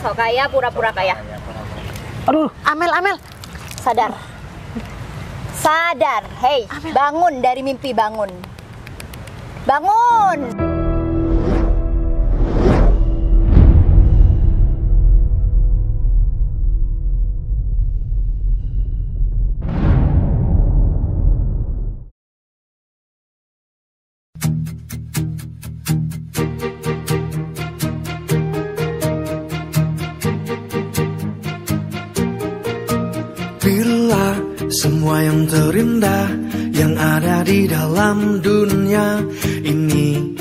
So kaya, pura-pura kaya. Aduh, Amel. Sadar. Sadar. Hei, bangun dari mimpi, bangun. Bangun. Bila semua yang terindah yang ada di dalam dunia ini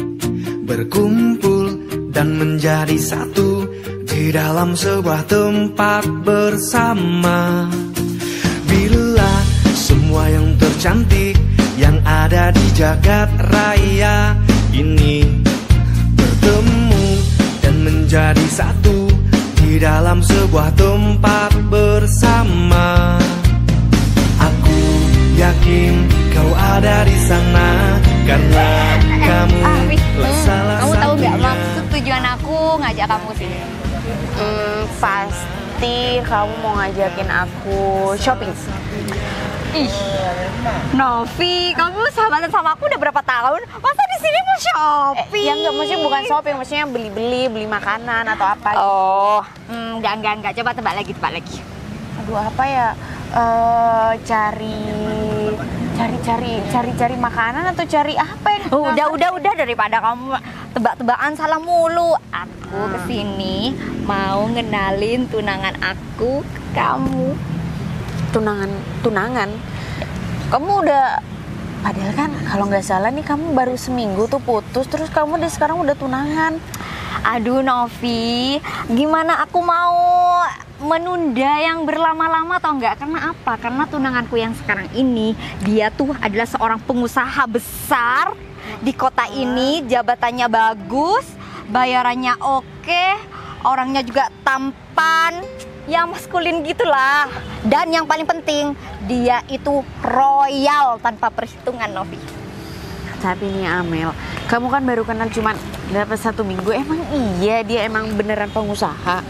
berkumpul dan menjadi satu di dalam sebuah tempat bersama. Bila semua yang tercantik yang ada di jagat raya ini bertemu dan menjadi satu di dalam sebuah tempat bersama. Aku yakin kau ada di sana karena kamu salah Kamu tahu nggak satunya. maksud tujuan aku ngajak kamu sini? Pasti kamu mau ngajakin aku shopping. Ih, Novi, kamu sahabatan sama aku udah berapa tahun? Masa di sini mau shopping? Ya enggak, maksudnya bukan shopping, maksudnya beli makanan atau apa gitu. Oh, enggak. Coba tebak lagi. Aduh, apa ya? Cari makanan atau cari apa yang Udah daripada kamu tebak-tebakan salah mulu. Aku kesini mau ngenalin tunangan aku ke kamu. tunangan. Kamu udah, padahal kan kalau nggak salah nih kamu baru seminggu tuh putus, terus kamu sekarang udah tunangan. Aduh Novi, gimana aku mau menunda yang berlama-lama atau enggak? Karena apa? Karena tunanganku yang sekarang ini, dia tuh adalah seorang pengusaha besar di kota ini, jabatannya bagus, bayarannya oke, orangnya juga tampan, ya maskulin gitulah. Dan yang paling penting, dia itu royal tanpa perhitungan, Novi. Tapi nih Amel, kamu kan baru kenal cuman dapat 1 minggu. Emang iya dia emang beneran pengusaha?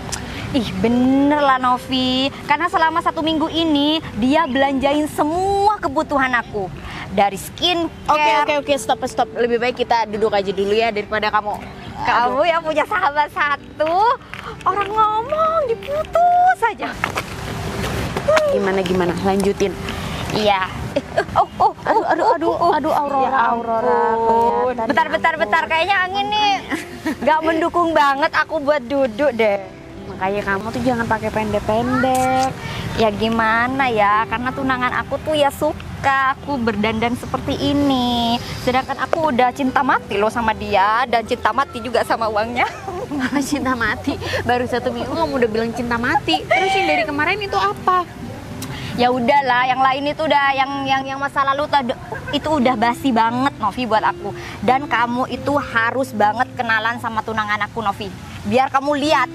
Ih bener lah Novi, karena selama 1 minggu ini dia belanjain semua kebutuhan aku. Dari skincare. Oke, stop. Lebih baik kita duduk aja dulu ya daripada kamu. Kamu yang punya sahabat satu, orang ngomong diputus saja. Gimana? Lanjutin. Iya. Aduh, Aurora. Bentar. Kayaknya angin nih gak mendukung banget aku buat duduk deh. Makanya kamu tuh jangan pakai pendek-pendek. Ya gimana ya, karena tunangan aku tuh ya suka aku berdandan seperti ini. Sedangkan aku udah cinta mati loh sama dia, dan cinta mati juga sama uangnya. Cinta mati? Baru 1 minggu kamu udah bilang cinta mati. Terus yang dari kemarin itu apa? Ya udahlah, yang lain itu udah yang masa lalu itu udah basi banget Novi buat aku. Dan kamu itu harus banget kenalan sama tunangan aku Novi. Biar kamu lihat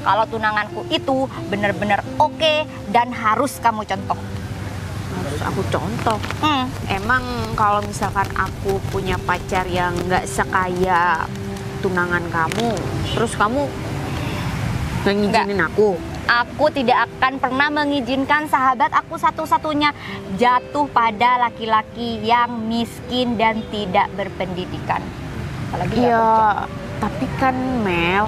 kalau tunanganku itu bener-bener oke dan harus kamu contoh. Harus aku contoh? Emang kalau misalkan aku punya pacar yang nggak sekaya tunangan kamu, terus kamu nggak ngizinin aku? Aku tidak akan pernah mengizinkan sahabat aku satu-satunya jatuh pada laki-laki yang miskin dan tidak berpendidikan. Apalagi ya, tapi kan Mel,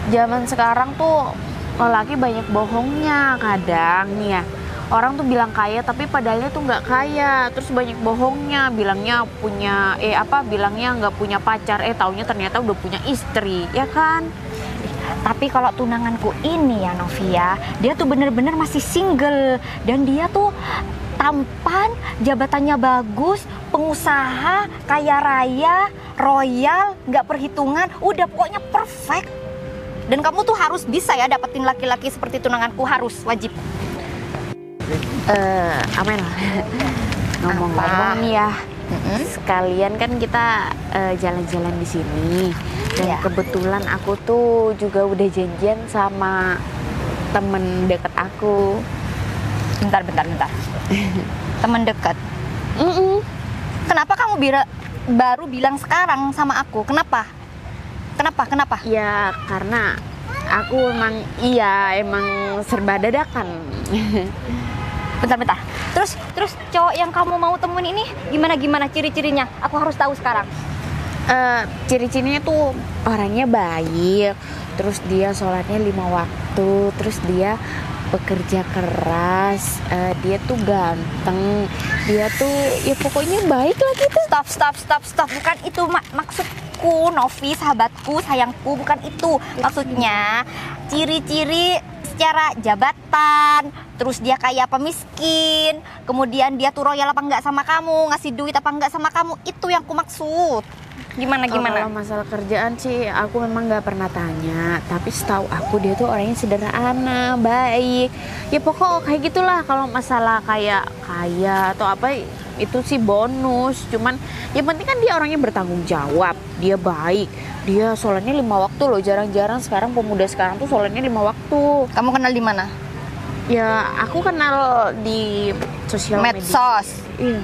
zaman sekarang tuh lelaki banyak bohongnya. Kadang nih ya, orang tuh bilang kaya tapi padahalnya tuh nggak kaya, terus banyak bohongnya, bilangnya punya bilangnya nggak punya pacar, taunya ternyata udah punya istri, ya kan? Tapi kalau tunanganku ini ya Novia, dia tuh bener-bener masih single. Dan dia tuh tampan, jabatannya bagus, pengusaha, kaya raya, royal, nggak perhitungan, udah pokoknya perfect. Dan kamu tuh harus bisa ya dapetin laki-laki seperti tunanganku, harus, wajib. Amel, ngomong-ngomong nih ya, sekalian kan kita jalan-jalan di sini. Dan kebetulan aku tuh juga udah janjian sama temen deket aku. Bentar. Temen deket? Kenapa kamu baru bilang sekarang sama aku? Kenapa? Ya karena Aku emang serba dadakan. Bentar. Terus cowok yang kamu mau temuin ini gimana ciri-cirinya? Aku harus tahu sekarang. Ciri-cirinya tuh orangnya baik, terus dia sholatnya 5 waktu, terus dia pekerja keras, dia tuh ganteng, dia tuh ya pokoknya baik lah gitu. Stop. Bukan itu maksudku, Novi, sahabatku, sayangku, bukan itu. Maksudnya ciri-ciri secara jabatan, terus dia kaya apa miskin, kemudian dia tuh royal apa enggak sama kamu, ngasih duit apa enggak sama kamu, itu yang ku maksud. Gimana? Kalau masalah kerjaan sih aku memang nggak pernah tanya, tapi setahu aku dia tuh orangnya sederhana, baik. Ya pokok kayak gitulah. Kalau masalah kayak kaya atau apa itu sih bonus. Cuman yang penting kan dia orangnya bertanggung jawab, dia baik, dia sholatnya 5 waktu loh. Jarang-jarang sekarang pemuda sekarang tuh sholatnya 5 waktu. Kamu kenal di mana? Ya aku kenal di sosial media. Medsos. Iya.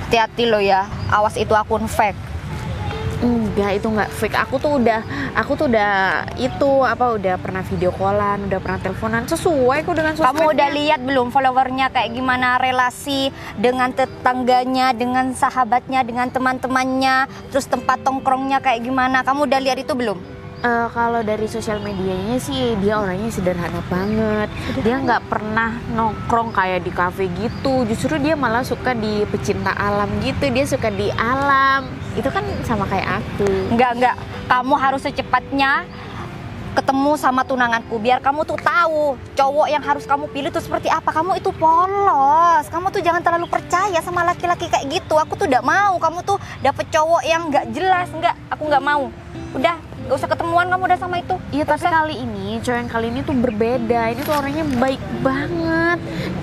Hati-hati lo ya, awas itu akun fake. Enggak, itu enggak fake. Aku tuh udah pernah video callan, udah pernah teleponan sesuai kok dengan sosmednya. Kamu udah lihat belum followernya kayak gimana, relasi dengan tetangganya, dengan sahabatnya, dengan teman-temannya, terus tempat tongkrongnya kayak gimana? Kamu udah lihat itu belum? Kalau dari sosial medianya sih dia orangnya sederhana banget. Dia nggak pernah nongkrong kayak di kafe gitu. Justru dia malah suka di pecinta alam gitu. Dia suka di alam. Itu kan sama kayak aku. Enggak. Kamu harus secepatnya ketemu sama tunanganku biar kamu tuh tahu cowok yang harus kamu pilih tuh seperti apa. Kamu itu polos. Kamu tuh jangan terlalu percaya sama laki-laki kayak gitu. Aku tuh udah mau kamu tuh dapet cowok yang nggak jelas. Enggak, aku nggak mau. Udah, gak usah ketemuan kamu udah sama itu. Iya, tapi kali ini cowok yang kali ini tuh berbeda. Ini tuh orangnya baik banget.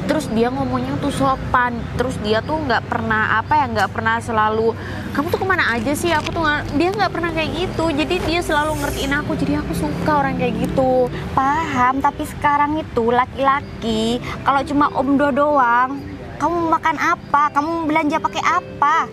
Terus dia ngomongnya tuh sopan. Terus dia tuh nggak pernah selalu kamu tuh kemana aja sih. Dia nggak pernah kayak gitu. Jadi dia selalu ngertiin aku. Jadi aku suka orang kayak gitu. Paham, tapi sekarang itu laki-laki kalau cuma omdo doang, kamu makan apa? Kamu belanja pakai apa?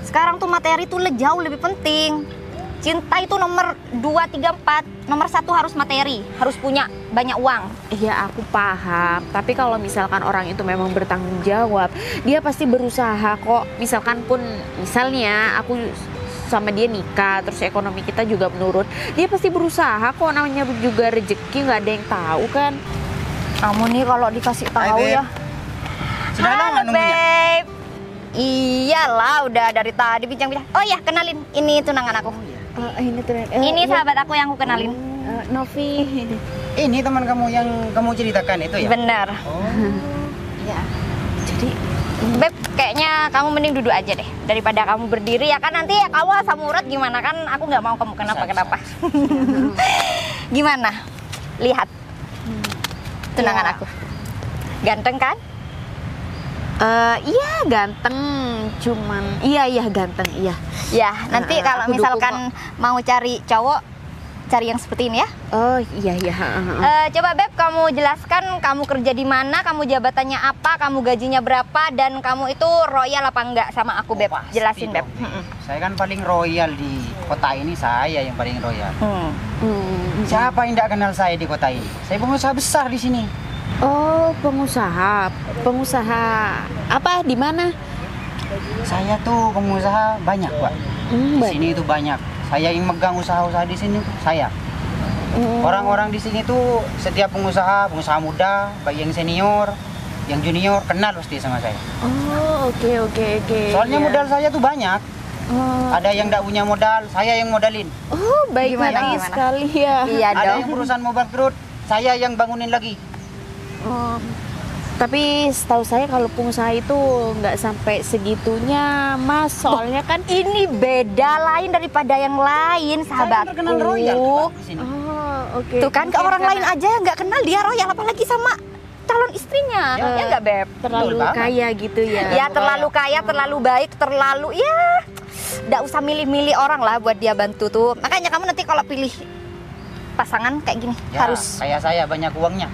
Sekarang tuh materi tuh jauh lebih penting. Cinta itu nomor 2, 3, 4. Nomor 1 harus materi, harus punya banyak uang. Iya, aku paham. Tapi kalau misalkan orang itu memang bertanggung jawab, dia pasti berusaha kok. Misalnya aku sama dia nikah, terus ekonomi kita juga menurun, dia pasti berusaha kok. Namanya juga rezeki, nggak ada yang tahu kan. Kamu nih kalau dikasih tahu ya. Sudah lama nunggunya? Babe. Iyalah, udah dari tadi bincang-bincang. Oh iya, kenalin, ini tunangan aku. Ini sahabat aku yang aku kenalin. Novi. Ini teman kamu yang kamu ceritakan itu ya? Benar. Oh. Ya. Jadi, Beb, kayaknya kamu mending duduk aja deh daripada kamu berdiri ya kan, nanti ya kamu asam urat gimana kan, aku nggak mau kamu kenapa. Gimana? Lihat tunangan aku. Ganteng kan? Iya ganteng, cuman iya ganteng iya. Ya nanti kalau misalkan mau cari cowok, cari yang seperti ini ya. Oh iya. Coba Beb, kamu jelaskan kamu kerja di mana, kamu jabatannya apa, kamu gajinya berapa, dan kamu itu royal apa enggak sama aku Beb? Pasti Jelasin Beb. dong. Saya kan paling royal di kota ini, saya yang paling royal. Siapa yang tidak kenal saya di kota ini? Saya pengusaha besar di sini. Oh, pengusaha apa? Di mana? Saya tuh pengusaha banyak, Pak. Di sini itu banyak. Saya yang megang usaha-usaha di sini tuh saya. Orang-orang di sini tuh setiap pengusaha muda, baik yang senior, yang junior kenal pasti sama saya. Oh, oke. Soalnya ya. modal saya tuh banyak. Oh. Ada yang tidak punya modal, saya yang modalin. Oh, baik Gimana? sekali ya. Iya Ada dong. yang perusahaan mau bangkrut, saya yang bangunin lagi. Oh. Tapi setahu saya kalau pengusaha itu nggak sampai segitunya, Mas. Soalnya kan Ini beda lain daripada yang lain, Saya sahabatku. terkenal royal tuh, Pak, di sini. oke. Tuh kan, ke Mungkin orang karena lain aja nggak kenal dia royal, apalagi sama calon istrinya. Ya nggak Beb? terlalu Betul banget. kaya gitu ya. Ya terlalu kaya, terlalu baik, terlalu ya. Nggak usah milih-milih orang lah buat dia bantu tuh. Makanya kamu nanti kalau pilih pasangan kayak gini Ya, harus. kayak saya banyak uangnya.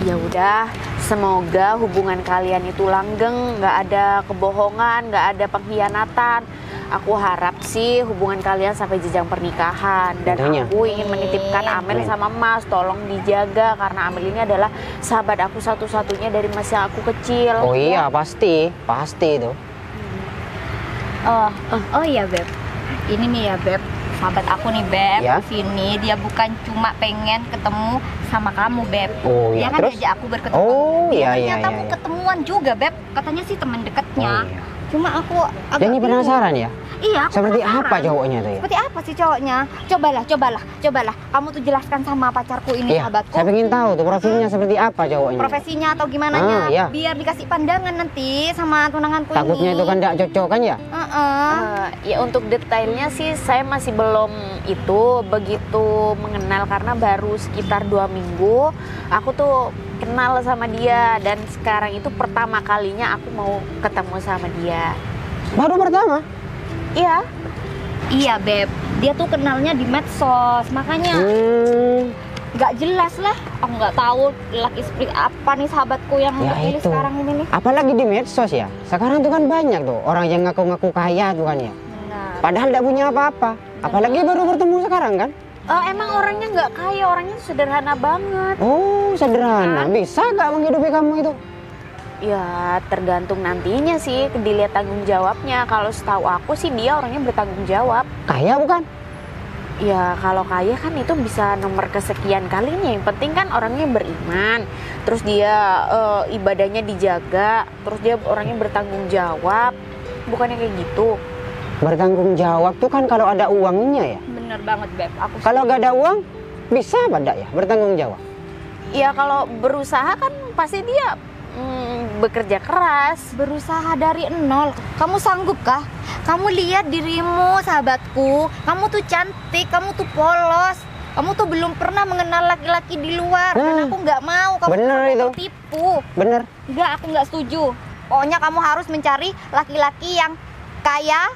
Ya udah, semoga hubungan kalian itu langgeng, nggak ada kebohongan, nggak ada pengkhianatan. Aku harap sih hubungan kalian sampai jenjang pernikahan. Dan Tentunya. aku ingin menitipkan Amel sama Mas, tolong dijaga karena Amel ini adalah sahabat aku satu-satunya dari masa aku kecil. Oh iya, pasti itu. Oh iya Beb, ini nih ya Beb, sahabat aku nih Beb, Ya. sini dia bukan cuma pengen ketemu sama kamu Beb. Oh Dia iya, kan terus? diajak aku berketemu. Oh Dia iya, ternyata mau iya. ketemuan juga Beb, katanya sih teman dekatnya. Oh, iya. Cuma aku agak Jadi bingung. penasaran ya? Iya, aku Seperti penasaran. apa cowoknya tuh ya? Seperti apa sih cowoknya? Cobalah. Kamu tuh jelaskan sama pacarku ini, Iya, sahabatku. saya pengen tahu tuh profilnya seperti apa cowoknya. Profesinya atau gimana iya. biar dikasih pandangan nanti sama tunanganku Takutnya ini. itu kan tidak cocok kan ya? Ya untuk detailnya sih saya masih belum begitu mengenal karena baru sekitar 2 minggu aku tuh kenal sama dia dan sekarang itu pertama kalinya aku mau ketemu sama dia. Baru pertama? Iya. Iya Beb, dia tuh kenalnya di medsos, makanya nggak jelas lah. Aku nggak tahu laki seperti apa nih sahabatku yang Ya terpilih itu. sekarang ini nih. Apalagi di medsos ya. Sekarang tuh kan banyak tuh orang yang ngaku-ngaku kaya tuh kan ya. Benar. Padahal tidak punya apa-apa. Apalagi baru bertemu sekarang kan? Emang orangnya nggak kaya, orangnya sederhana banget. Oh, sederhana. Bisa nggak menghidupi kamu itu? Ya tergantung nantinya sih, dilihat tanggung jawabnya. Kalau setahu aku sih dia orangnya bertanggung jawab. Kaya bukan? Ya kalau kaya kan itu bisa nomor kesekian kalinya. Yang penting kan orangnya beriman, terus dia ibadahnya dijaga, terus dia orangnya bertanggung jawab. Bukannya kayak gitu? Bertanggung jawab tuh kan kalau ada uangnya ya. Bener banget Beb, aku Kalau nggak ada uang, bisa apa enggak ya bertanggung jawab? Ya kalau berusaha kan pasti dia bekerja keras. berusaha dari nol. Kamu sanggup kah? Kamu lihat dirimu sahabatku, kamu tuh cantik, kamu tuh polos, kamu tuh belum pernah mengenal laki-laki di luar. Dan aku nggak mau kamu bener itu. tipu. Bener. Enggak, aku nggak setuju. Pokoknya kamu harus mencari laki-laki yang kaya,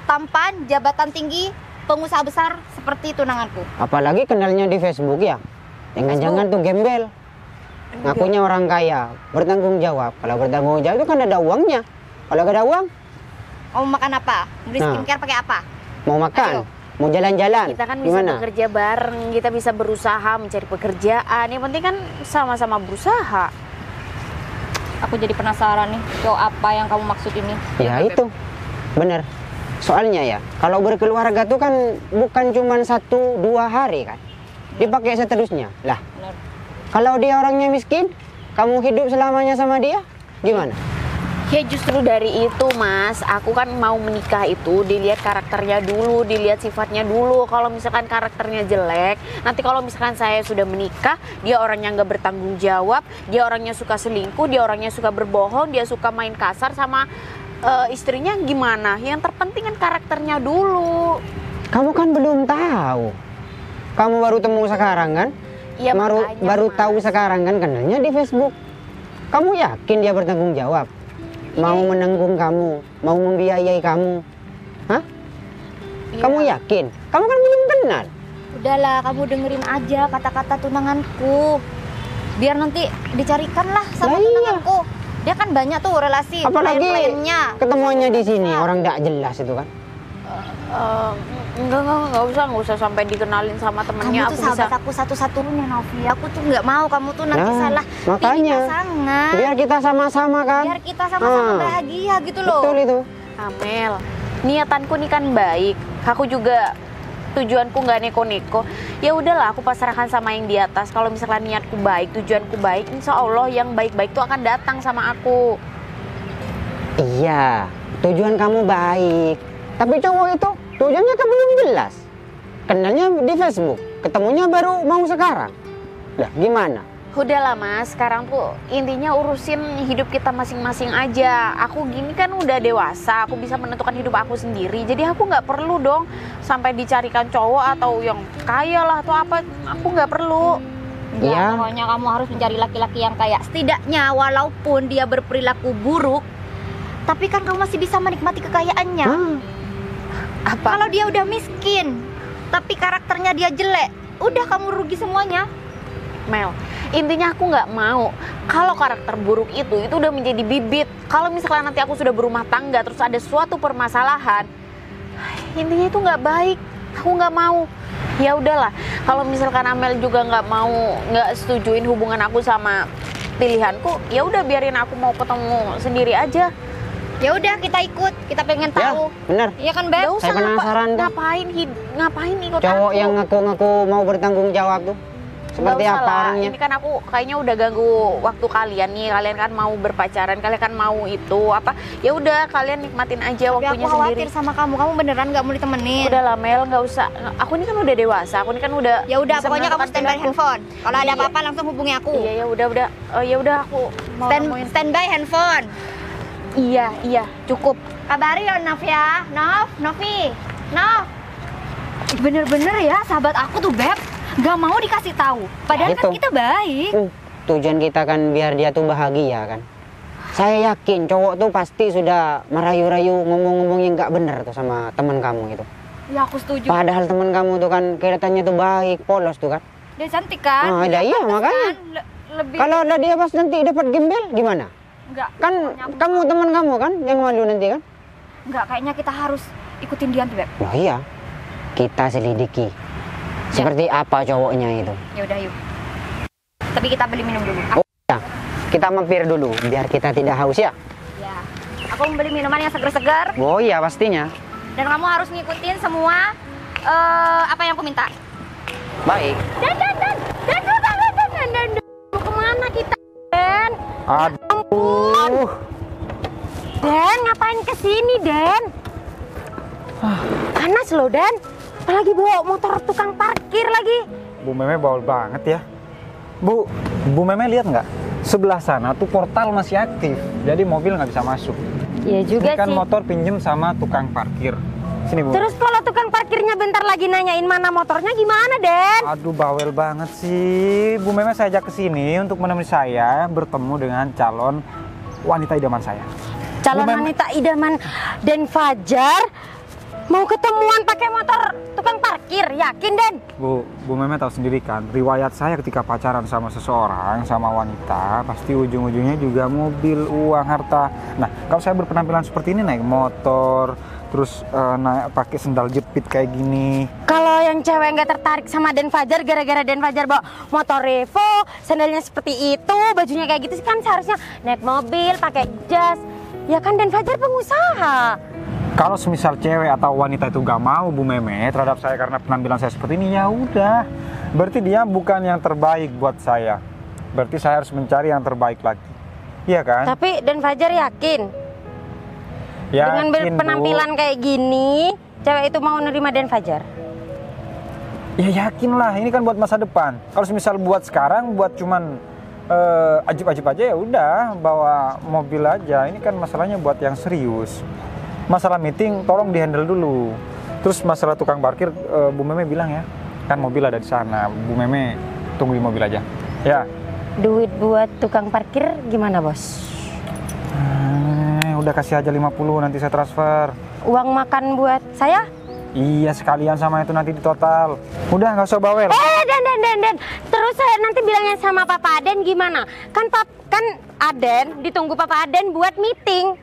tampan, jabatan tinggi, pengusaha besar seperti tunanganku. Apalagi kenalnya di Facebook ya. Jangan-jangan tuh gembel. Ngakunya orang kaya, bertanggung jawab. Kalau bertanggung jawab itu kan ada uangnya. Kalau gak ada uang, Mau makan apa? Beli Nah. skincare pakai apa? mau makan, Ayo. mau jalan-jalan. Kita kan bisa Gimana? bekerja bareng, kita bisa berusaha mencari pekerjaan. Yang penting kan sama-sama berusaha. Aku jadi penasaran nih, cowok apa yang kamu maksud ini? Ya itu, bener. Soalnya ya, kalau berkeluarga tuh kan bukan cuma 1-2 hari kan. Dipakai seterusnya. Lah, Bener. kalau dia orangnya miskin, kamu hidup selamanya sama dia, gimana? Ya justru dari itu Mas, aku kan mau menikah itu dilihat karakternya dulu, dilihat sifatnya dulu. Kalau misalkan karakternya jelek, nanti kalau misalkan saya sudah menikah, dia orangnya nggak bertanggung jawab, dia orangnya suka selingkuh, dia orangnya suka berbohong, dia suka main kasar sama istrinya, gimana? Yang terpenting kan karakternya dulu. Kamu kan belum tahu. Kamu baru temu sekarang kan? Ya, baru makanya, tahu Mas. sekarang kan kenalnya di Facebook. Kamu yakin dia bertanggung jawab? Mau menanggung kamu, mau membiayai kamu? Hah? Iya. Kamu yakin? Kamu kan belum kenal. Udahlah, kamu dengerin aja kata-kata tunanganku. Biar nanti dicarikan lah Lah sama iya. tunanganku. Dia kan banyak tuh relasi Apalagi lain-lainnya. ketemuannya di sini orang tidak jelas itu kan. Enggak usah sampai dikenalin sama temennya. Kamu tuh sahabat aku satu-satunya, Novi. Aku tuh nggak mau kamu tuh nanti Nah, salah makanya. pilih pasangan. Biar kita sama-sama kan. Biar kita sama-sama bahagia gitu loh. Betul itu. Amel, niatanku nih kan baik. Aku juga tujuanku nggak neko-neko. Ya udahlah, aku pasrahkan sama yang di atas. Kalau misalkan niatku baik, tujuanku baik, insya Allah yang baik-baik itu akan datang sama aku. Iya, tujuan kamu baik. Tapi cowok itu tujuannya kan belum jelas. Kenalnya di Facebook, ketemunya baru mau sekarang. Lah gimana? Udahlah Mas, sekarang tuh intinya urusin hidup kita masing-masing aja. Aku gini kan udah dewasa, aku bisa menentukan hidup aku sendiri. Jadi aku nggak perlu dong sampai dicarikan cowok atau yang kaya lah atau apa. Aku nggak perlu. Iya. Pokoknya kamu harus mencari laki-laki yang kaya. Setidaknya walaupun dia berperilaku buruk, tapi kan kamu masih bisa menikmati kekayaannya. Apa? Kalau dia udah miskin, tapi karakternya dia jelek, udah kamu rugi semuanya. Mel, intinya aku nggak mau kalau karakter buruk itu udah menjadi bibit. Kalau misalnya nanti aku sudah berumah tangga terus ada suatu permasalahan, intinya itu nggak baik. Aku nggak mau. Ya udahlah, kalau misalkan Amel juga nggak setujuin hubungan aku sama pilihanku, ya udah biarin aku mau ketemu sendiri aja. Ya udah kita ikut, kita pengen Ya, tahu. bener. Iya kan Beb? Nggak usah Saya penasaran tuh. ngapain ikut Cowok aku. yang ngaku-ngaku mau bertanggung jawab tuh. Seperti Nggak usah apa lah. orangnya? Ini kan aku kayaknya udah ganggu waktu kalian nih. Kalian kan mau berpacaran, kalian kan mau itu apa? Ya udah kalian nikmatin aja Tapi waktunya aku khawatir sendiri. sama kamu beneran nggak mau ditemenin. Udah lah Mel, nggak usah. Aku ini kan udah dewasa. Aku ini kan udah. Ya udah, bisa pokoknya kamu menentukan standby pilihanku. handphone. Kalau ada Iya. apa-apa langsung hubungi aku. Iya ya udah. Ya udah aku mau nemuin. Standby handphone. Iya cukup. Kabari ya Nov ya. Novi. Bener-bener ya sahabat aku tuh Beb. Gak mau dikasih tahu. Padahal Ya, kan itu. kita baik. Tujuan kita kan biar dia tuh bahagia kan. Saya yakin cowok tuh pasti sudah merayu-rayu ngomong-ngomong yang nggak bener tuh sama teman kamu gitu. Ya aku setuju. Padahal teman kamu tuh kan kelihatannya tuh baik, polos tuh kan. Dia cantik kan? Oh, iya, iya, pantas makanya. kan? Lebih Kalau ada dia pas nanti dapat gembel gimana? enggak. Kan kamu teman kamu kan yang malu nanti kan? Enggak, kayaknya kita harus ikutin dia tuh Beb. Oh iya, kita selidiki. Seperti apa cowoknya itu. Ya udah yuk. Tapi kita beli minum dulu. Oh iya, kita mampir dulu biar kita tidak haus ya. Ya. Aku membeli minuman yang segar-segar Oh iya pastinya. dan kamu harus ngikutin semua apa yang aku minta. Baik. Dan. Mau kemana kita, Den? Aduh. Den, ngapain kesini, Den? Panas loh, Den. Apalagi bawa motor tukang parkir lagi. Bu Meme baul banget ya. Bu Meme lihat nggak? Sebelah sana tuh portal masih aktif, jadi mobil nggak bisa masuk. Iya juga Ini kan sih. motor pinjem sama tukang parkir. Sini Bu. Terus kalau tukang parkirnya bentar lagi nanyain mana motornya gimana, Den? Aduh bawel banget sih. Bu Meme saya ajak ke sini untuk menemani saya bertemu dengan calon wanita idaman saya. Calon Bu Meme- wanita idaman Den Fajar mau ketemuan pakai motor tukang parkir, yakin, Den? Bu Meme tahu sendiri kan, riwayat saya ketika pacaran sama seseorang, sama wanita, pasti ujung-ujungnya juga mobil, uang, harta. Nah, kalau saya berpenampilan seperti ini, naik motor, terus naik pakai sendal jepit kayak gini, Kalau yang cewek nggak tertarik sama Den Fajar gara-gara Den Fajar bawa motor Revo, sandalnya seperti itu, bajunya kayak gitu kan seharusnya naik mobil, pakai jas. Ya kan Den Fajar pengusaha. kalau semisal cewek atau wanita itu gak mau Bu Meme terhadap saya karena penampilan saya seperti ini, ya udah, berarti dia bukan yang terbaik buat saya. Berarti saya harus mencari yang terbaik lagi, iya kan? Tapi Den Fajar yakin dengan Yakin, Bu. penampilan kayak gini, cewek itu mau nerima Den Fajar? Ya yakin lah, ini kan buat masa depan. Kalau misal buat sekarang, buat cuman ajib-ajib aja, ya udah bawa mobil aja. Ini kan masalahnya buat yang serius. Masalah meeting tolong dihandle dulu. Terus masalah tukang parkir, Bu Meme bilang ya, kan mobil ada di sana. Bu Meme tunggu di mobil aja. Ya. Duit buat tukang parkir gimana, Bos? Udah kasih aja 50, nanti saya transfer. Uang makan buat saya? Iya, sekalian sama itu nanti di total. Udah nggak usah bawel. Den. Terus saya nanti bilangnya sama Papa Aden gimana? Kan Aden ditunggu Papa Aden buat meeting.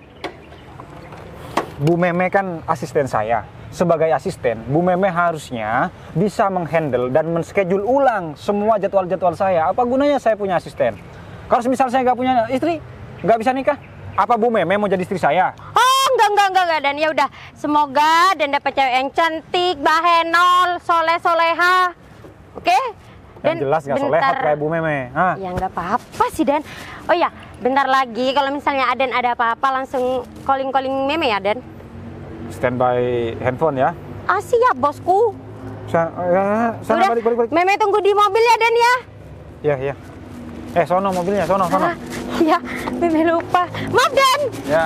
Bu Meme kan asisten saya. Sebagai asisten, Bu Meme harusnya bisa menghandle dan men-schedule ulang semua jadwal-jadwal saya. Apa gunanya saya punya asisten? Kalau misal saya nggak punya istri, nggak bisa nikah, apa Bu Meme mau jadi istri saya? Oh, enggak Dan. Ya udah, semoga Dan dapat cewek yang cantik, bahenol, soleha. Oke? Yang jelas nggak solehat kayak Bu Meme. Hah? Ya nggak apa-apa sih, Dan. Oh ya, bentar lagi kalau misalnya Aden ada apa-apa langsung calling Meme ya, Dan. Standby handphone ya. Ah, siap, Bosku. Sana Udah, balik. Meme tunggu di mobil ya, Dan ya. Iya. Sono mobilnya, sono. Ah, ya, Meme lupa. Maaf, Dan. Ya.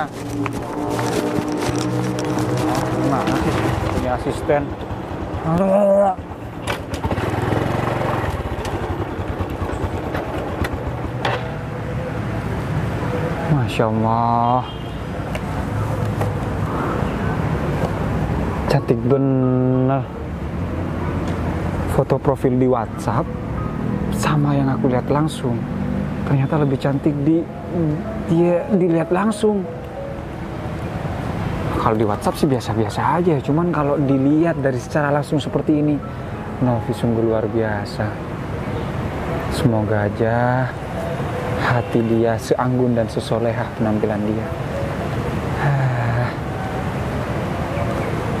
Gimana sih punya asisten? Aduh. Masya Allah, cantik bener. Foto profil di WhatsApp sama yang aku lihat langsung, ternyata lebih cantik dia dilihat langsung. Kalau di WhatsApp sih biasa-biasa aja, cuman kalau dilihat dari secara langsung seperti ini, Novi sungguh luar biasa. Semoga aja hati dia seanggun dan sesolehah penampilan dia.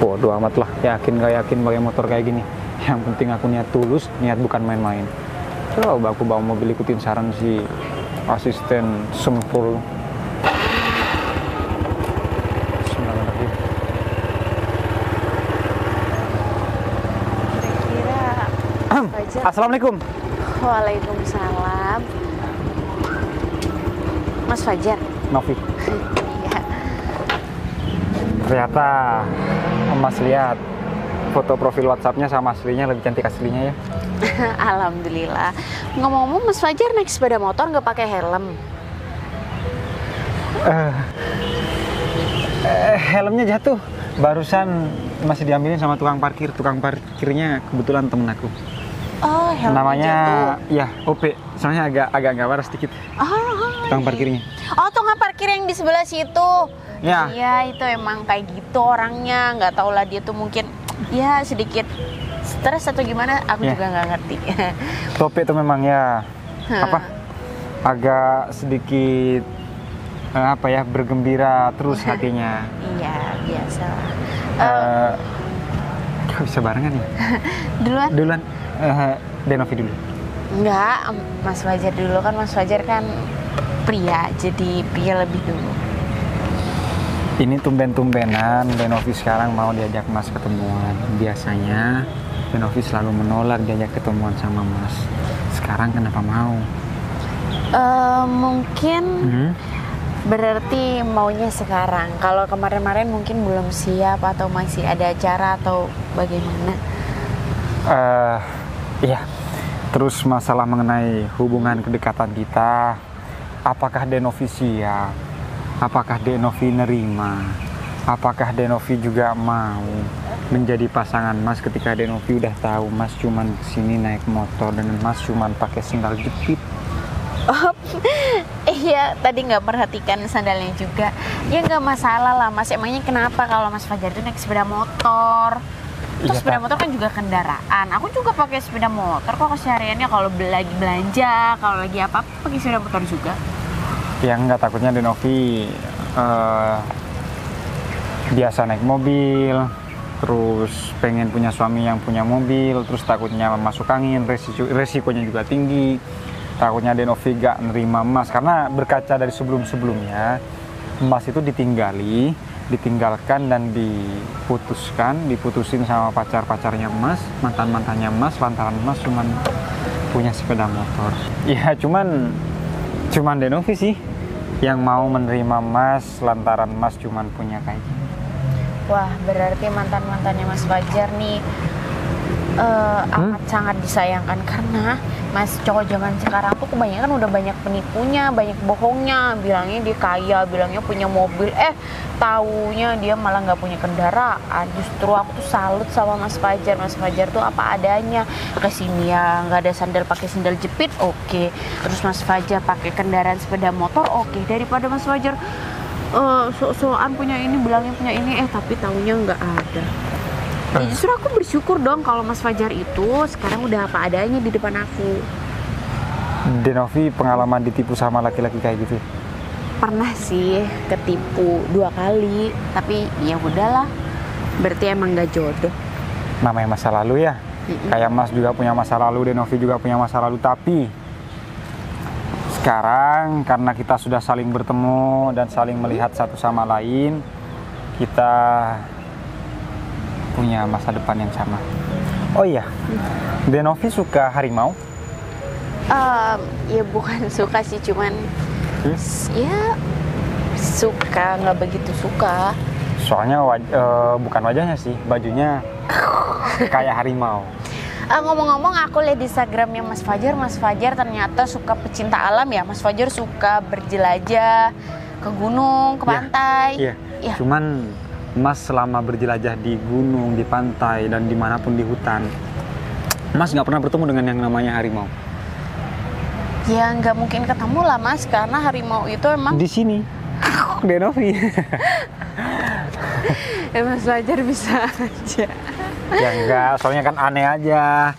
Bodoh amat lah, yakin gak yakin pakai motor kayak gini. Yang penting aku niat tulus, niat bukan main-main. Coba aku bawa mobil ikutin saran si asisten sempul. Assalamualaikum. Waalaikumsalam. Mas Fajar. Novi. Iya. Ternyata Mas lihat foto profil WhatsApp-nya sama aslinya lebih cantik aslinya ya. Alhamdulillah. Ngomong-ngomong, Mas Fajar naik sepeda motor nggak pakai helm? Helmnya jatuh. Barusan masih diambilin sama tukang parkir. Tukang parkirnya kebetulan temen aku. Oh, helmnya Namanya jatuh. ya OP. Soalnya agak nggak waras sedikit. Tukang parkirnya. Oh, tukang parkir yang di sebelah situ. Ya. Iya, itu emang kayak gitu orangnya. Nggak tau lah dia tuh mungkin ya sedikit stres atau gimana. Aku Ya. juga nggak ngerti. Tope itu memang ya apa? Agak sedikit apa ya, bergembira terus hatinya. Iya, biasa lah. Kok bisa barengan ya? Duluan? Duluan Denovi dulu. Enggak, Mas Fajar dulu kan. Mas Fajar kan pria, jadi pria lebih dulu. Ini tumben-tumbenan Denovi sekarang mau diajak Mas ketemuan. Biasanya Denovi selalu menolak diajak ketemuan sama Mas. Sekarang kenapa mau? Mungkin berarti maunya sekarang. Kalau kemarin-kemarin mungkin belum siap atau masih ada acara atau bagaimana? Iya. Terus masalah mengenai hubungan kedekatan kita, apakah Denovi siap? Apakah Denovi nerima? Apakah Denovi juga mau menjadi pasangan Mas ketika Denovi udah tahu Mas cuman kesini naik motor dan Mas cuman pakai sandal jepit? Iya, tadi nggak perhatikan sandalnya juga. Ya nggak masalah lah Mas. Emangnya kenapa kalau Mas Fajar itu naik sepeda motor? Terus Iya, sepeda Kak. motor kan juga kendaraan. Aku juga pakai sepeda motor kok kesehariannya. Kalau lagi belanja, kalau lagi apa-apa pakai sepeda motor juga. Ya enggak, takutnya Denovi biasa naik mobil, terus pengen punya suami yang punya mobil, terus takutnya masuk angin, resikonya juga tinggi. Takutnya Denovi gak nerima Mas, karena berkaca dari sebelum-sebelumnya Mas itu ditinggalkan dan diputusin sama pacar-pacarnya Mas, mantan-mantannya Mas, lantaran Mas cuman punya sepeda motor. Ya cuman Denovi sih yang mau menerima Mas lantaran Mas cuman punya kayak gini. Wah, berarti mantan-mantannya Mas Fajar nih amat sangat disayangkan, karena Mas cowok zaman sekarang tuh kebanyakan udah banyak penipunya, banyak bohongnya. Bilangnya dia kaya, bilangnya punya mobil, taunya dia malah nggak punya kendaraan. Justru aku tuh salut sama Mas Fajar. Mas Fajar tuh apa adanya. Kesini ya nggak ada sandal, pakai sandal jepit, oke. Terus Mas Fajar pakai kendaraan sepeda motor, oke. Daripada Mas Fajar sok-sokan punya ini, bilangnya punya ini, tapi taunya nggak ada. Ya, justru aku bersyukur dong kalau Mas Fajar itu sekarang udah apa adanya di depan aku. Denovi pengalaman ditipu sama laki-laki kayak gitu? Pernah sih ketipu 2 kali, tapi ya udahlah, berarti emang gak jodoh. Namanya masa lalu ya. Kayak Mas juga punya masa lalu, Denovi juga punya masa lalu, tapi sekarang karena kita sudah saling bertemu dan saling melihat satu sama lain, kita punya masa depan yang sama. Oh iya, Denovi suka harimau? Ya bukan suka sih, cuman ya suka, nggak begitu suka. Soalnya bukan wajahnya sih, bajunya kayak harimau. Ngomong-ngomong, aku lihat di Instagramnya Mas Fajar ternyata suka pecinta alam ya. Mas Fajar suka berjelajah ke gunung, ke pantai. Iya. Ya. Cuman Mas selama berjelajah di gunung, di pantai, dan dimanapun di hutan, Mas nggak pernah bertemu dengan yang namanya harimau. Ya nggak mungkin ketemu lah Mas, karena harimau itu emang Di sini, Denovi. Ya Mas Fajar bisa aja. Ya enggak, soalnya kan aneh aja.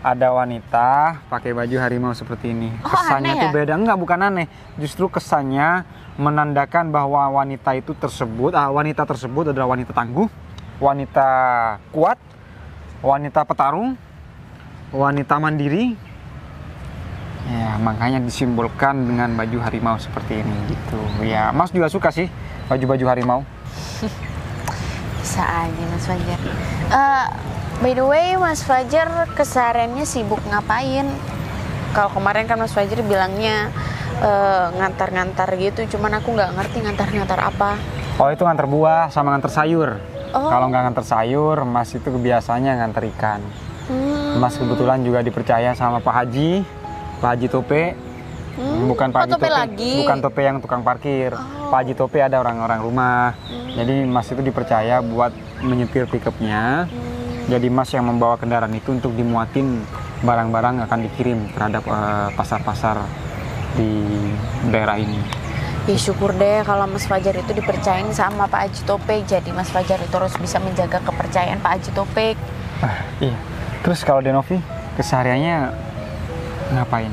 Ada wanita pakai baju harimau seperti ini. Oh, Kesannya aneh tuh ya? beda. Enggak, bukan aneh. Justru kesannya menandakan bahwa wanita tersebut adalah wanita tangguh, wanita kuat, wanita petarung, wanita mandiri. Ya, makanya disimbolkan dengan baju harimau seperti ini gitu. Ya, Mas juga suka sih baju-baju harimau. Bisa aja Mas Fajar. By the way, Mas Fajar kesehariannya sibuk ngapain? Kalau kemarin kan Mas Fajar bilangnya ngantar-ngantar gitu, cuman aku nggak ngerti ngantar-ngantar apa. Oh, itu ngantar buah sama ngantar sayur. Oh. Kalau nggak ngantar sayur, Mas itu biasanya ngantar ikan. Mas kebetulan juga dipercaya sama Pak Haji Tope. Bukan Pak Haji Tope lagi? bukan Tope yang tukang parkir. Pak Haji Tope ada orang-orang rumah. Jadi Mas itu dipercaya buat menyetir pickupnya. Jadi Mas yang membawa kendaraan itu untuk dimuatin barang-barang akan dikirim terhadap pasar-pasar di daerah ini. Ya syukur deh kalau Mas Fajar itu dipercayain sama Pak Haji Topik. Jadi Mas Fajar itu harus bisa menjaga kepercayaan Pak Haji Topik. Iya. Terus kalau Denovi kesehariannya ngapain?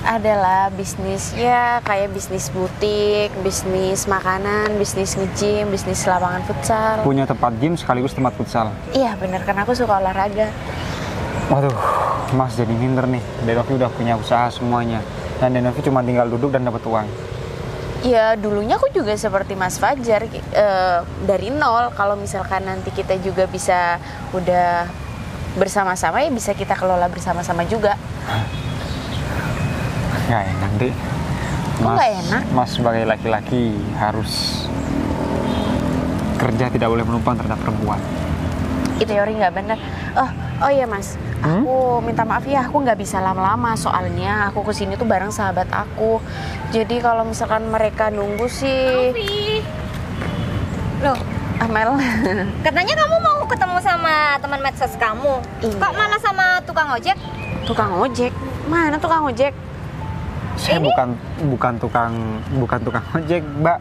Adalah bisnisnya kayak bisnis butik, bisnis makanan, bisnis nge-gym, bisnis lapangan futsal. Punya tempat gym sekaligus tempat futsal. Iya bener, karena aku suka olahraga. Waduh, Mas jadi minder nih. Denovi udah punya usaha semuanya. Dan Denovi cuma tinggal duduk dan dapat uang. Ya dulunya aku juga seperti Mas Fajar, dari nol. Kalau misalkan nanti kita juga bisa udah bersama-sama, ya bisa kita kelola bersama-sama juga. Nggak enak deh. Kok nggak enak? Mas sebagai laki-laki harus kerja, tidak boleh menumpang terhadap perempuan. Itu teori nggak benar. Oh iya Mas, aku minta maaf ya, aku nggak bisa lama-lama soalnya aku kesini tuh bareng sahabat aku. Jadi kalau misalkan mereka nunggu sih. Loh, Amel. katanya kamu mau ketemu sama teman medsos kamu. Iya. Kok malah sama tukang ojek? Tukang ojek? Mana tukang ojek? Saya bukan tukang ojek, Mbak.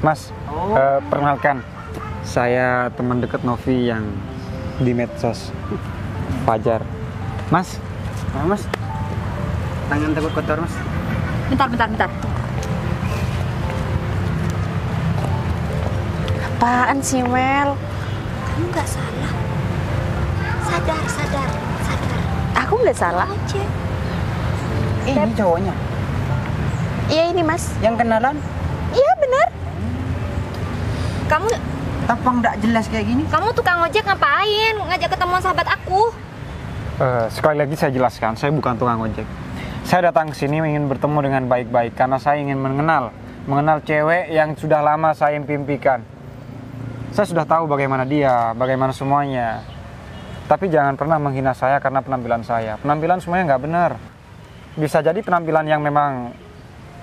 Mas, perkenalkan, saya teman dekat Novi yang di medsos, Fajar. Mas, Mas, tangan takut kotor Mas. Bentar. Apaan sih Mel? Kamu nggak salah. Sadar. Aku nggak salah. Ojek. Ini cowoknya Iya ini Mas. yang kenalan. Iya benar. Kamu Tampang nggak jelas kayak gini. tukang ojek ngapain? Ngajak ketemu sahabat aku. sekali lagi saya jelaskan, saya bukan tukang ojek. Saya datang ke sini ingin bertemu dengan baik-baik karena saya ingin mengenal cewek yang sudah lama saya impikan. Saya sudah tahu bagaimana dia, bagaimana semuanya. Tapi jangan pernah menghina saya karena penampilan saya. Penampilan semuanya nggak benar. Bisa jadi penampilan yang memang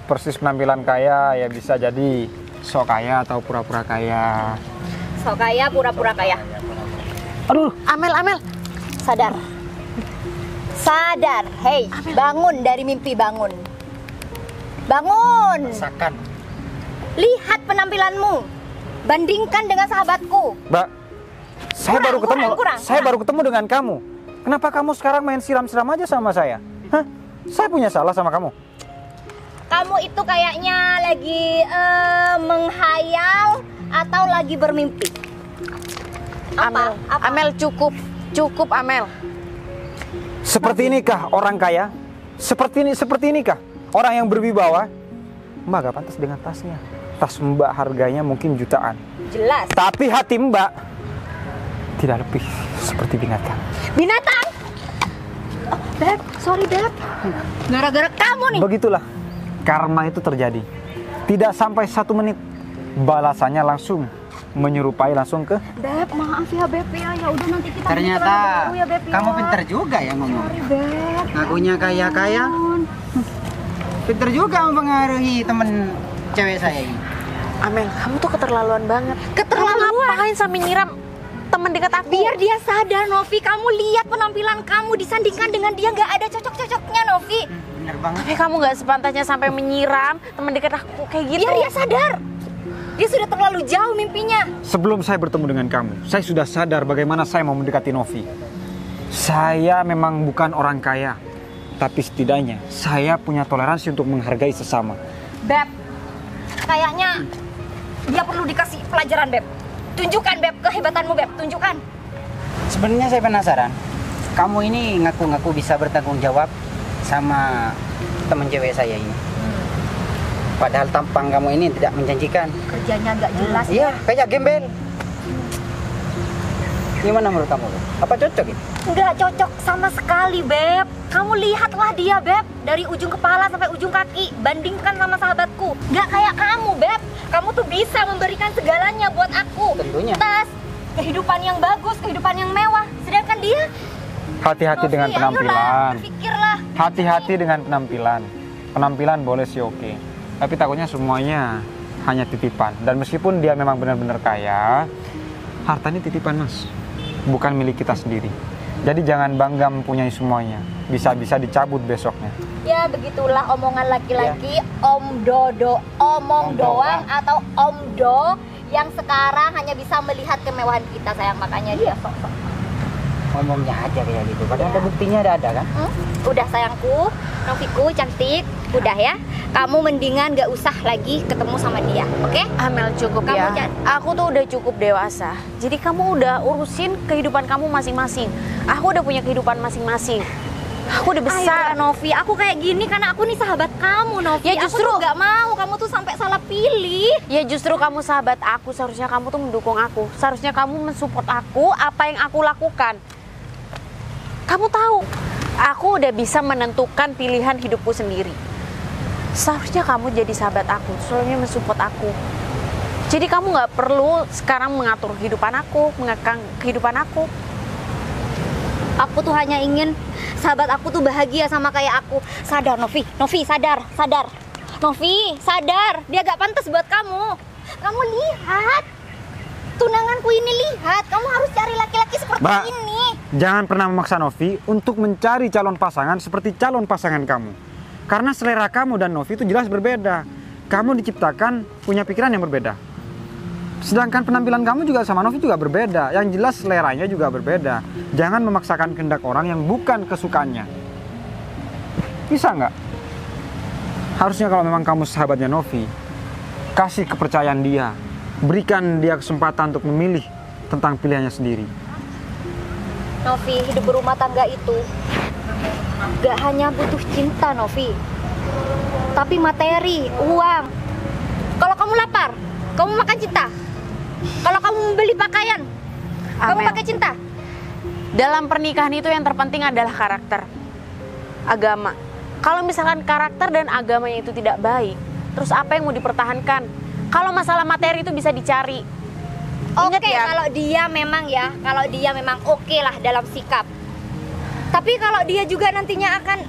persis penampilan kaya, ya bisa jadi sok kaya atau pura-pura kaya. Sok kaya, pura-pura kaya. Aduh, Amel. Sadar. Hei, bangun dari mimpi, bangun. Rasakan. Lihat penampilanmu. Bandingkan dengan sahabatku. Mbak, saya baru ketemu dengan kamu. Kenapa kamu sekarang main siram-siram aja sama saya? Hah? Saya punya salah sama kamu? Kamu itu kayaknya lagi menghayal atau lagi bermimpi. Apa? Amel cukup Amel. Seperti inikah orang kaya? Seperti inikah orang yang berwibawa? Mbak gak pantas dengan tasnya. Tas Mbak harganya mungkin jutaan. Jelas. Tapi hati Mbak tidak lebih seperti binatang. Binatang? Oh, Beb, sorry Beb. Gara-gara kamu nih. Begitulah karma itu terjadi. Tidak sampai 1 menit balasannya langsung menyerupai langsung ke. Beb, maaf ya Beb ya. Ya udah nanti kita Ternyata baru ya Beb ya. kamu pintar juga ya ngomong. Sorry Beb. Ngakunya kaya. Pintar juga mempengaruhi temen cewek saya ini. Amel, kamu tuh keterlaluan banget. Keterlaluan? Kamu ngapain sampai nyiram teman dekat aku? Biar dia sadar, Novi. Kamu lihat penampilan kamu disandingkan dengan dia, nggak ada cocok-cocoknya, Novi. Bener banget. Tapi kamu nggak sepantasnya sampai menyiram teman dekat aku kayak gitu. Biar dia sadar. Dia sudah terlalu jauh mimpinya. Sebelum saya bertemu dengan kamu, saya sudah sadar bagaimana saya mau mendekati Novi. Saya memang bukan orang kaya, tapi setidaknya saya punya toleransi untuk menghargai sesama. Beb, kayaknya dia perlu dikasih pelajaran, Beb. Tunjukkan, Beb, kehebatanmu, Beb. Tunjukkan. Sebenarnya saya penasaran. Kamu ini ngaku-ngaku bisa bertanggung jawab sama teman cewek saya ini. Padahal tampang kamu ini tidak menjanjikan. Kerjanya nggak jelas. Iya, kayak gembel. Gimana menurut kamu? Apa cocok ini? Nggak cocok sama sekali, Beb. Kamu lihatlah dia, Beb. Dari ujung kepala sampai ujung kaki. Bandingkan sama sahabatku. Nggak kayak kamu, Beb. Kamu tuh bisa memberikan segalanya buat aku. Tentunya. Tas, kehidupan yang bagus, kehidupan yang mewah. Sedangkan dia... Hati-hati dengan Novi, penampilan. ayolah, pikirlah. Hati-hati dengan penampilan. Penampilan boleh sih oke. Tapi takutnya semuanya hanya titipan. Dan meskipun dia memang benar-benar kaya, harta ini titipan, Mas. Bukan milik kita sendiri. Jadi jangan bangga mempunyai semuanya. Bisa-bisa dicabut besoknya. Ya begitulah omongan laki-laki, Om Dodo, omong doang atau Om Do yang sekarang hanya bisa melihat kemewahan kita, sayang. Makanya dia sok-sok. Ngomongnya aja kayak gitu. Padahal ada buktinya ada kan? Udah sayangku, Noviku cantik, udah ya. Kamu mendingan gak usah lagi ketemu sama dia, oke? Amel, cukup Kamu ya. jangan- Aku tuh udah cukup dewasa. Jadi kamu udah urusin kehidupan kamu masing-masing. Aku udah punya kehidupan masing-masing. Aku udah besar. Ayolah, Novi, aku kayak gini karena aku nih sahabat kamu, Novi. Ya, justru- aku tuh gak mau kamu tuh sampai salah pilih. Ya justru kamu sahabat aku, seharusnya kamu tuh mendukung aku. Seharusnya kamu mensupport aku apa yang aku lakukan. Kamu tahu, aku udah bisa menentukan pilihan hidupku sendiri. Seharusnya kamu jadi sahabat aku, selalu mensupport aku. Jadi kamu nggak perlu sekarang mengatur kehidupan aku, mengekang kehidupan aku. Aku tuh hanya ingin sahabat aku tuh bahagia sama kayak aku. Sadar, Novi. Novi, sadar, sadar. Novi, sadar. Dia gak pantas buat kamu. Kamu lihat. Tunanganku ini, lihat. Kamu harus cari laki-laki seperti Mbak, ini. jangan pernah memaksa Novi untuk mencari calon pasangan seperti calon pasangan kamu. Karena selera kamu dan Novi itu jelas berbeda. Kamu diciptakan punya pikiran yang berbeda. Sedangkan penampilan kamu juga sama Novi juga berbeda. Yang jelas seleranya juga berbeda. Jangan memaksakan kehendak orang yang bukan kesukaannya. Bisa nggak? Harusnya kalau memang kamu sahabatnya Novi, kasih kepercayaan dia. Berikan dia kesempatan untuk memilih tentang pilihannya sendiri. Novi, hidup berumah tangga itu gak hanya butuh cinta, Novi. Tapi materi, uang. Kalau kamu lapar, kamu makan cinta. Kalau kamu membeli pakaian, kamu Amel, pakai cinta. dalam pernikahan itu yang terpenting adalah karakter, agama. Kalau misalkan karakter dan agamanya itu tidak baik, terus apa yang mau dipertahankan? Kalau masalah materi itu bisa dicari. Ingat Oke, ya, kalau dia memang ya, kalau dia memang oke lah dalam sikap. Tapi kalau dia juga nantinya akan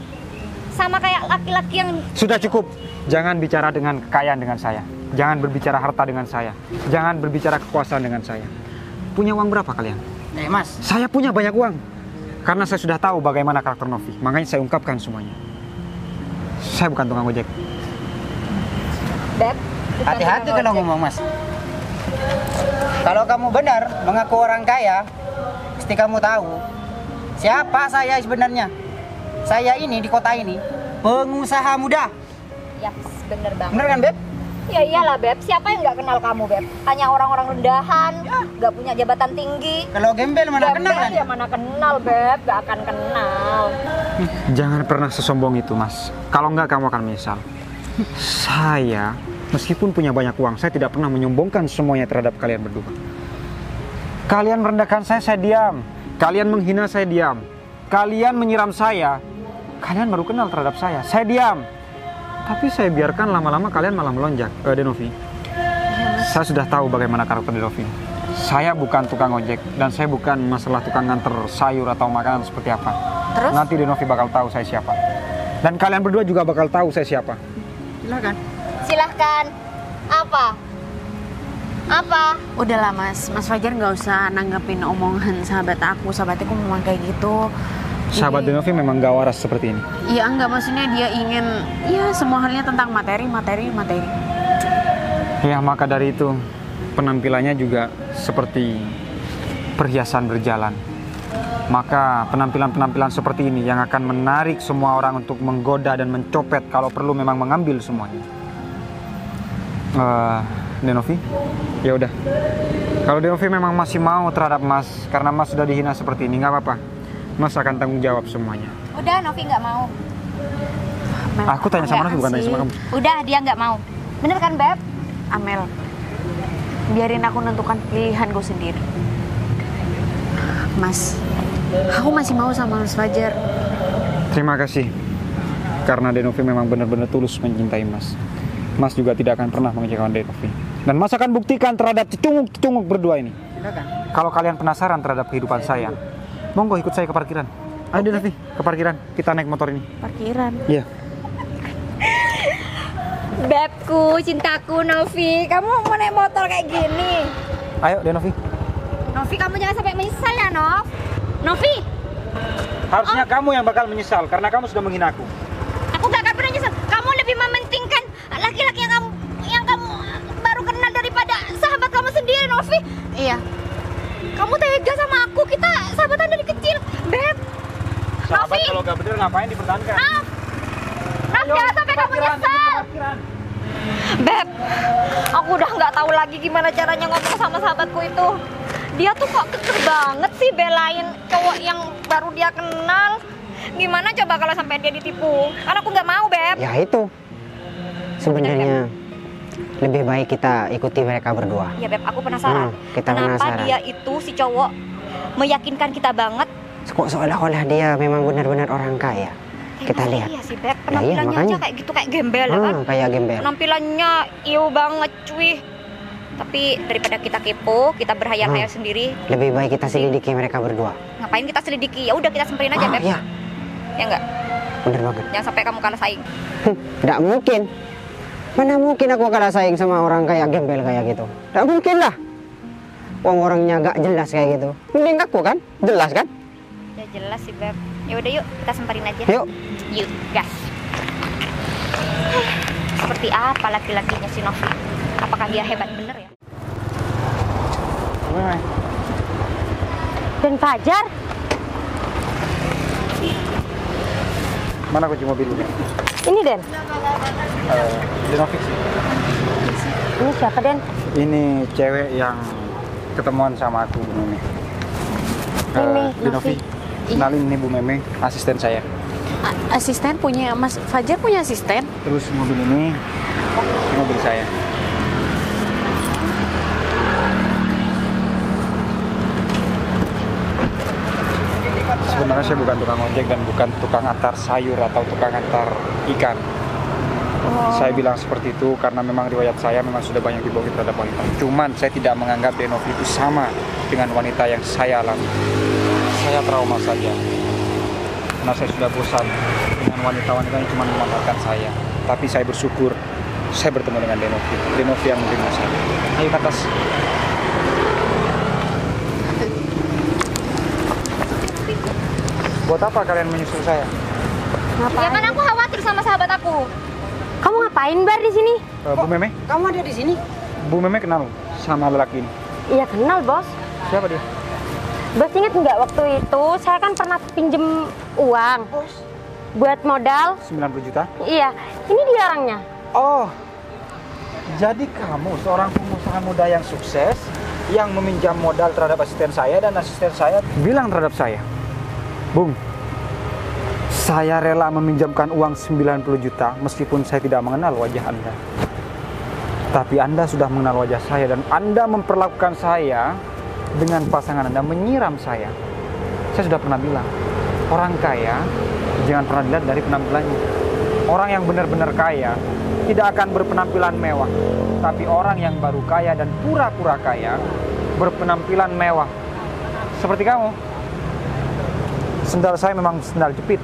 sama kayak laki-laki yang... Sudah cukup. Jangan bicara dengan kekayaan dengan saya. Jangan berbicara harta dengan saya. Jangan berbicara kekuasaan dengan saya. Punya uang berapa kalian? Mas, Saya punya banyak uang. Karena saya sudah tahu bagaimana karakter Novi. Makanya saya ungkapkan semuanya. Saya bukan tukang ojek. Beb, bukan hati-hati tukang kalau ojek. ngomong, Mas. Kalau kamu benar mengaku orang kaya, pasti kamu tahu siapa saya sebenarnya. Saya ini di kota ini pengusaha muda. Ya, bener banget. Bener kan, Beb? Ya iyalah, Beb. Siapa yang nggak kenal kamu, Beb? Hanya orang-orang rendahan, nggak punya jabatan tinggi. Kalau gembel mana Gembel kenal kan? ya mana kenal, Beb. Gak akan kenal. Jangan pernah sesombong itu, Mas. Kalau enggak, kamu akan menyesal. Saya, meskipun punya banyak uang, saya tidak pernah menyombongkan semuanya terhadap kalian berdua. Kalian merendahkan saya diam. Kalian menghina, saya diam. Kalian menyiram saya, kalian baru kenal terhadap saya diam. Tapi saya biarkan lama-lama kalian malah melonjak. Denovi, saya sudah tahu bagaimana karakter Denovi. Saya bukan tukang ojek dan saya bukan masalah tukang nganter sayur atau makanan seperti apa. Terus? Nanti Denovi bakal tahu saya siapa. Dan kalian berdua juga bakal tahu saya siapa. Silakan. Silahkan. Apa? Apa? udahlah Mas Fajar nggak usah nanggepin omongan sahabat aku. Sahabat aku memang kayak gitu. Sahabat Ini- Denovi memang gak waras seperti ini. Iya enggak, maksudnya dia ingin ya semua halnya tentang materi. Ya, maka dari itu penampilannya juga seperti perhiasan berjalan. Maka penampilan-penampilan seperti ini yang akan menarik semua orang untuk menggoda dan mencopet kalau perlu memang mengambil semuanya. Denovi, ya udah. Kalau Denovi memang masih mau terhadap Mas karena Mas sudah dihina seperti ini, nggak apa-apa. Mas akan tanggung jawab semuanya. Udah, Novi nggak mau. Aku tanya sama Novi, bukan tanya sama kamu. Udah, dia nggak mau. Bener kan, Beb? Amel, biarin aku nentukan pilihanku sendiri. Mas, aku masih mau sama Mas Fajar. Terima kasih. Karena Denovi memang benar-benar tulus mencintai Mas. Mas juga tidak akan pernah mengecewakan Denovi. Dan Mas akan buktikan terhadap cecunguk-cecunguk berdua ini. Kalau kalian penasaran terhadap kehidupan saya, monggo ikut saya ke parkiran. Ayo Denovi, ke parkiran. Kita naik motor ini. Parkiran? Iya. Bebku, cintaku, Novi. Kamu mau naik motor kayak gini? Ayo Denovi. Novi, kamu jangan sampai menyesal ya, Nov. Novi, Harusnya kamu yang bakal menyesal karena kamu sudah menghina aku. aku gak akan pernah nyesal. Kamu lebih mementingkan laki-laki yang kamu baru kenal daripada sahabat kamu sendiri, Novi. Iya. Kamu tega sama aku, kita sahabatan dari kecil, Beb. Sahabat Novi. kalau gak bener ngapain dipertahankan? Nov, jangan sampai kamu nyesal. Beb, aku udah nggak tahu lagi gimana caranya ngomong sama sahabatku itu. Dia tuh kok kekeh banget sih belain cowok yang baru dia kenal. Gimana coba kalau sampai dia ditipu? Karena aku nggak mau, Beb. Ya itu. Sebenarnya lebih baik kita ikuti mereka berdua. Ya, Beb, aku penasaran. Kita Kenapa penasaran. dia itu si cowok meyakinkan kita banget? Kok seolah-olah dia memang benar-benar orang kaya. Kita lihat. Iya sih, Beb. iya, Penampilannya aja makanya. kayak gitu, kayak gembel ya kan? Kayak gembel. Penampilannya iu banget, cuy. Tapi daripada kita kepo, kita berhayal-hayal sendiri. Lebih baik kita selidiki mereka berdua. Ngapain kita selidiki? Ya udah kita semperin aja, Beb. Ya, Ya enggak? bener banget. Jangan sampai kamu kalah saing. Tidak mungkin. Mana mungkin aku kalah saing sama orang kayak gembel kayak gitu. Tidak mungkin lah. Orangnya gak jelas kayak gitu. Mending aku kan? Jelas kan? Ya jelas sih, Beb. Ya udah yuk, kita semperin aja. Yuk. Yuk, gas. Seperti apa laki-lakinya si Novi? Apakah dia hebat bener ya? Dan Fajar? Mana kunci mobil dulu? Ini, Den. Denovi sih. Ini siapa, Den? Ini cewek yang ketemuan sama aku, Bu Meme. Ini, Denovi, kenalin ini Bu Meme, asisten saya. Asisten punya Mas Fajar punya asisten? Terus mobil ini mobil saya. Sebenarnya saya bukan tukang ojek dan bukan tukang antar sayur atau tukang antar ikan. Saya bilang seperti itu karena memang riwayat saya memang sudah banyak dibohongi terhadap wanita. Cuman saya tidak menganggap Denovi itu sama dengan wanita yang saya alami. Saya trauma saja. Karena saya sudah bosan dengan wanita-wanita yang cuma memanfaatkan saya. Tapi saya bersyukur saya bertemu dengan Denovi. Denovi yang menerima saya. Ayo ke atas. Buat apa kalian menyusul saya? Ya kan aku khawatir sama sahabat aku. Kamu ngapain, Bar, di sini? Bu Meme? Kamu ada di sini? Bu Meme kenal sama lelaki ini? Iya kenal, Bos. Siapa dia? Bos ingat nggak waktu itu saya kan pernah pinjem uang buat modal? 90 juta? Iya, ini dia orangnya. Oh, jadi kamu seorang pengusaha muda yang sukses yang meminjam modal terhadap asisten saya dan asisten saya bilang terhadap saya, Bung, saya rela meminjamkan uang 90 juta meskipun saya tidak mengenal wajah Anda. Tapi Anda sudah mengenal wajah saya dan Anda memperlakukan saya dengan pasangan Anda, menyiram saya. Saya sudah pernah bilang, orang kaya jangan pernah dilihat dari penampilannya. Orang yang benar-benar kaya tidak akan berpenampilan mewah. Tapi orang yang baru kaya dan pura-pura kaya berpenampilan mewah. Seperti kamu. Sendal saya memang sendal jepit.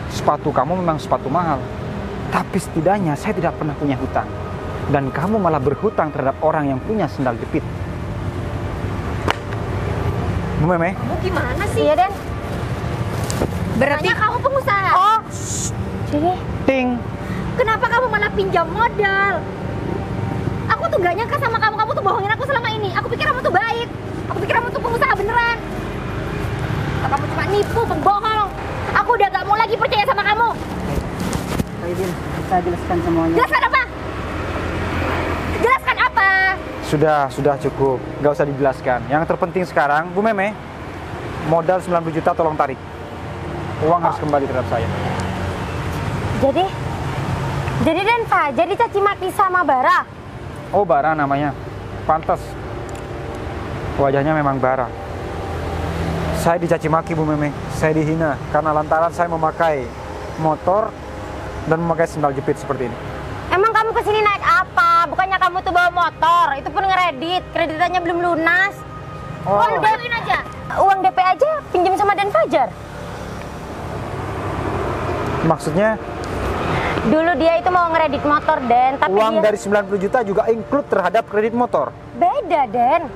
Sepatu kamu memang sepatu mahal. Tapi setidaknya saya tidak pernah punya hutang. Dan kamu malah berhutang terhadap orang yang punya sendal jepit. Bu Meme? Kamu gimana sih? Iya, Den. Berarti kamu pengusaha. Oh, Ting. kenapa kamu malah pinjam modal? Aku tuh gak nyangka sama kamu tuh bohongin aku selama ini. Aku pikir kamu tuh baik. Aku pikir kamu tuh pengusaha beneran. Kamu cuma nipu, pembohong. Aku udah gak mau lagi percaya sama kamu. Baik, Din, kita jelaskan semuanya. Jelaskan apa? Jelaskan apa? Sudah cukup. Nggak usah dijelaskan. Yang terpenting sekarang, Bu Meme, modal 90 juta tolong tarik. Uang harus kembali terhadap saya. Jadi Den Fajar dicaci maki sama Bara. Oh, Bara namanya. Pantas. Wajahnya memang Bara. Saya dicaci maki, Bu Meme. Saya dihina karena lantaran saya memakai motor dan memakai sendal jepit seperti ini. Emang kamu kesini naik apa? Bukannya kamu tuh bawa motor, itu pun ngeredit, kreditannya belum lunas. Oh. Uang DP aja pinjam sama Den Fajar. Maksudnya Dulu dia itu mau ngeredit motor, Den, tapi uang dia... dari 90 juta juga include terhadap kredit motor. Beda, Den.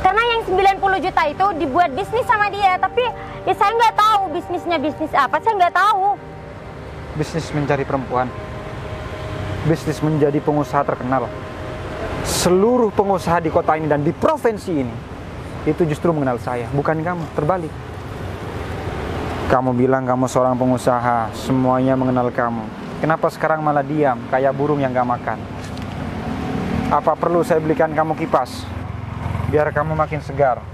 Karena yang 90 juta itu dibuat bisnis sama dia, tapi ya saya nggak tahu bisnisnya bisnis apa, saya nggak tahu. Bisnis mencari perempuan. Bisnis menjadi pengusaha terkenal. Seluruh pengusaha di kota ini dan di provinsi ini itu justru mengenal saya, bukan kamu, terbalik. Kamu bilang kamu seorang pengusaha, semuanya mengenal kamu. Kenapa sekarang malah diam, kayak burung yang gak makan? Apa perlu saya belikan kamu kipas? Biar kamu makin segar.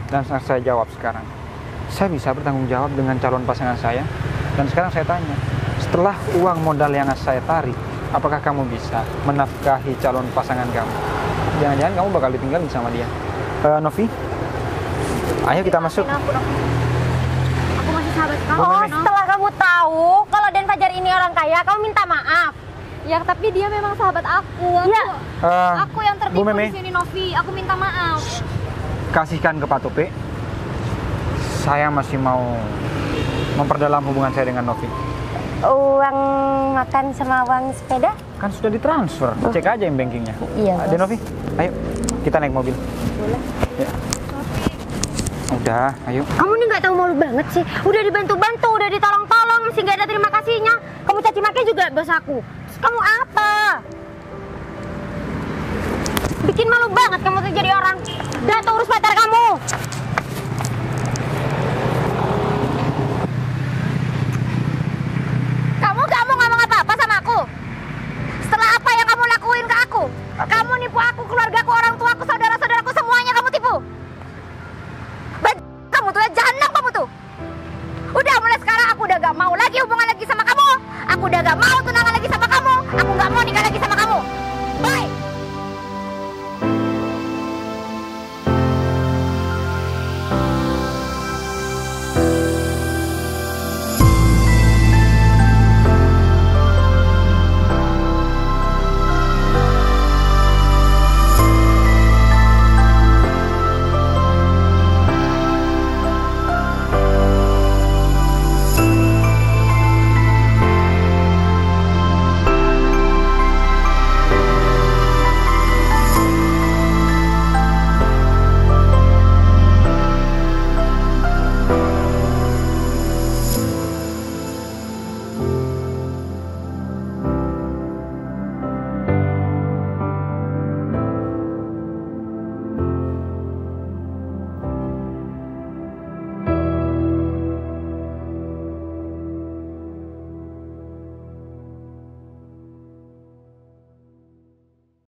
Dan saya jawab sekarang, saya bisa bertanggung jawab dengan calon pasangan saya. Dan sekarang saya tanya, setelah uang modal yang saya tarik, apakah kamu bisa menafkahi calon pasangan kamu? Jangan-jangan kamu bakal ditinggalin sama dia. Novi, ayo kita masuk. Aku masih sahabat kamu. Oh, setelah kamu tahu kalau Den Fajar ini orang kaya, kamu minta maaf. Ya, tapi dia memang sahabat aku. Ya. Aku yang Bu tertipu Meme, di sini, Novi. Aku minta maaf. kasihkan ke Pak Tope. Saya masih mau memperdalam hubungan saya dengan Novi. Uang makan sama uang sepeda? Kan sudah ditransfer, cek aja yang bankingnya. Iya, Ada Novi, ayo kita naik mobil. Boleh. Ya. Udah, ayo. Kamu nih nggak tahu malu banget sih. Udah dibantu-bantu, udah ditolong-tolong, masih nggak ada terima kasihnya. Kamu caci maki juga bos aku. Terus kamu apa? Bikin malu banget kamu tuh jadi orang. Udah tuh urus pacar kamu. Kamu gak mau ngomong apa-apa sama aku? Setelah apa yang kamu lakuin ke aku? Kamu nipu aku, keluargaku, orang tuaku, saudara-saudaraku, semuanya kamu tipu. Kamu tuh ya, jahanam kamu tuh. Udah, mulai sekarang aku udah gak mau lagi hubungan lagi sama kamu. Aku udah gak mau tunangan